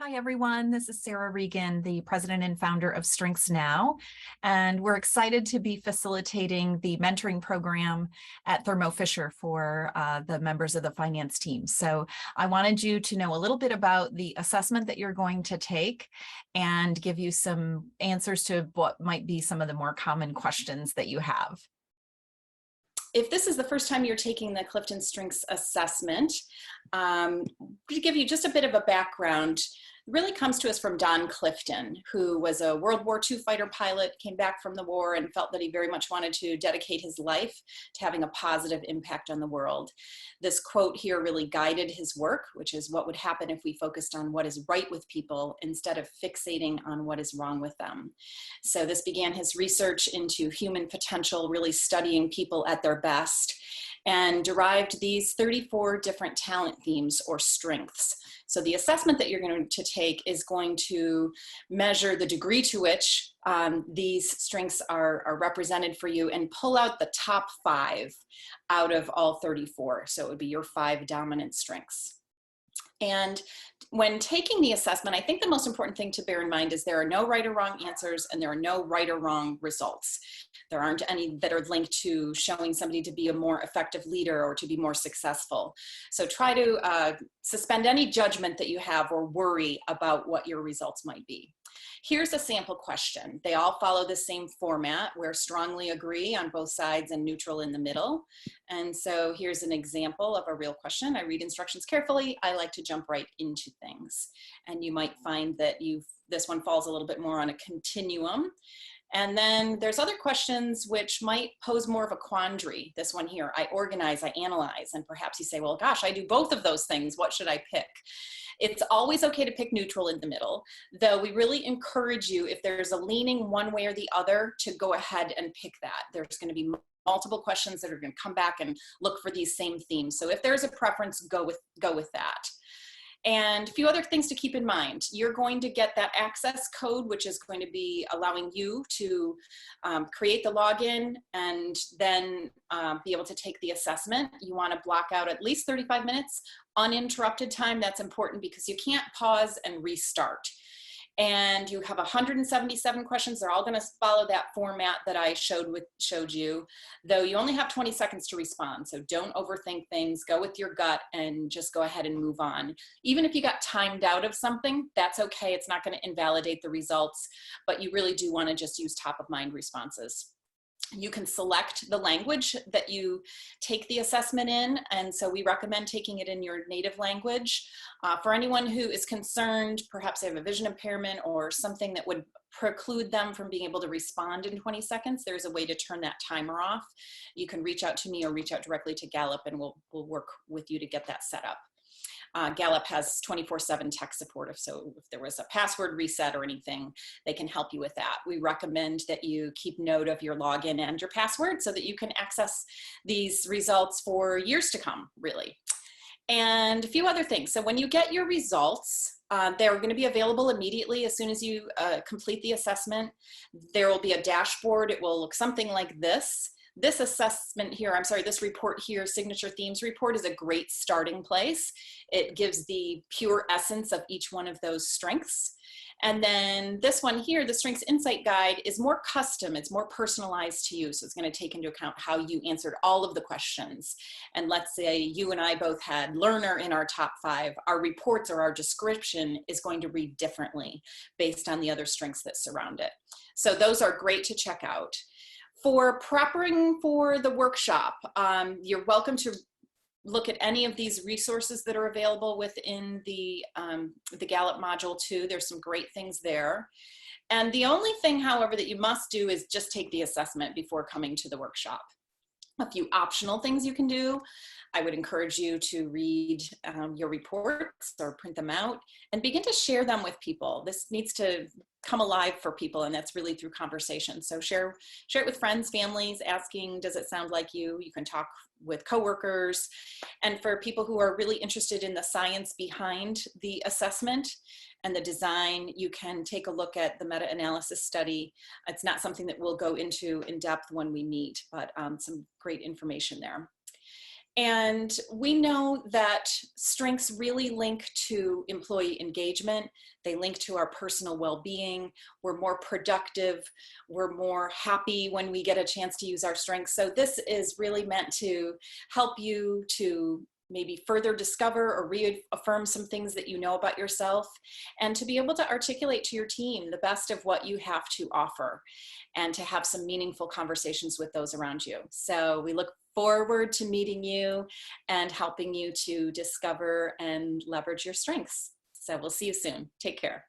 Hi, everyone. This is Sarah Regan, the president and founder of Strengths Now, and we're excited to be facilitating the mentoring program at Thermo Fisher for the members of the finance team. So I wanted you to know a little bit about the assessment that you're going to take and give you some answers to what might be some of the more common questions that you have. If this is the first time you're taking the Clifton Strengths Assessment, to give you just a bit of a background, really comes to us from Don Clifton, who was a World War II fighter pilot, came back from the war and felt that he very much wanted to dedicate his life to having a positive impact on the world. This quote here really guided his work, which is what would happen if we focused on what is right with people instead of fixating on what is wrong with them. So this began his research into human potential, really studying people at their best, and derived these 34 different talent themes or strengths. So the assessment that you're going to take is going to measure the degree to which these strengths are represented for you and pull out the top 5 out of all 34. So it would be your 5 dominant strengths. And when taking the assessment, I think the most important thing to bear in mind is there are no right or wrong answers and there are no right or wrong results. There aren't any that are linked to showing somebody to be a more effective leader or to be more successful. So try to suspend any judgment that you have or worry about what your results might be. Here's a sample question. They all follow the same format where strongly agree on both sides and neutral in the middle. And so here's an example of a real question. I read instructions carefully. I like to jump right into things. And you might find that this one falls a little bit more on a continuum. And then there's other questions which might pose more of a quandary. This one here, I organize, I analyze, and perhaps you say, well, gosh, I do both of those things. What should I pick? It's always okay to pick neutral in the middle, though we really encourage you, if there's a leaning one way or the other, to go ahead and pick that. There's going to be multiple questions that are going to come back and look for these same themes. So if there's a preference, go with that. And a few other things to keep in mind. You're going to get that access code, which is going to be allowing you to create the login and then be able to take the assessment. You want to block out at least 35 minutes uninterrupted time. That's important because you can't pause and restart. And you have 177 questions. They're all going to follow that format that I showed you, though you only have 20 seconds to respond. So don't overthink things. Go with your gut and just go ahead and move on. Even if you got timed out of something, that's okay. It's not going to invalidate the results, but you really do want to just use top of mind responses. You can select the language that you take the assessment in, and so we recommend taking it in your native language. For anyone who is concerned, perhaps they have a vision impairment or something that would preclude them from being able to respond in 20 seconds, there's a way to turn that timer off. You can reach out to me or reach out directly to Gallup, and we'll work with you to get that set up. Gallup has 24/7 tech support, so if there was a password reset or anything, they can help you with that. We recommend that you keep note of your login and your password so that you can access these results for years to come, really. And a few other things. So when you get your results, they're going to be available immediately as soon as you complete the assessment. There will be a dashboard. It will look something like this. This assessment here, this report here, Signature Themes Report, is a great starting place. It gives the pure essence of each one of those strengths. And then this one here, the Strengths Insight Guide, is more custom. It's more personalized to you. So it's going to take into account how you answered all of the questions. And let's say you and I both had learner in our top 5. Our reports or our description is going to read differently based on the other strengths that surround it. So those are great to check out. For preparing for the workshop, you're welcome to look at any of these resources that are available within the Gallup module too. There's some great things there. And the only thing, however, that you must do is just take the assessment before coming to the workshop. A few optional things you can do. I would encourage you to read your reports or print them out and begin to share them with people. This needs to come alive for people, and that's really through conversation. So share it with friends, families, asking, does it sound like you? You can talk with coworkers. And for people who are really interested in the science behind the assessment and the design, you can take a look at the meta-analysis study. It's not something that we'll go into in depth when we meet, but some great information there. And we know that strengths really link to employee engagement. They link to our personal well-being. We're more productive. We're more happy when we get a chance to use our strengths. So this is really meant to help you to maybe further discover or reaffirm some things that you know about yourself, and to be able to articulate to your team the best of what you have to offer, and to have some meaningful conversations with those around you. So we look forward to meeting you and helping you to discover and leverage your strengths. So we'll see you soon. Take care.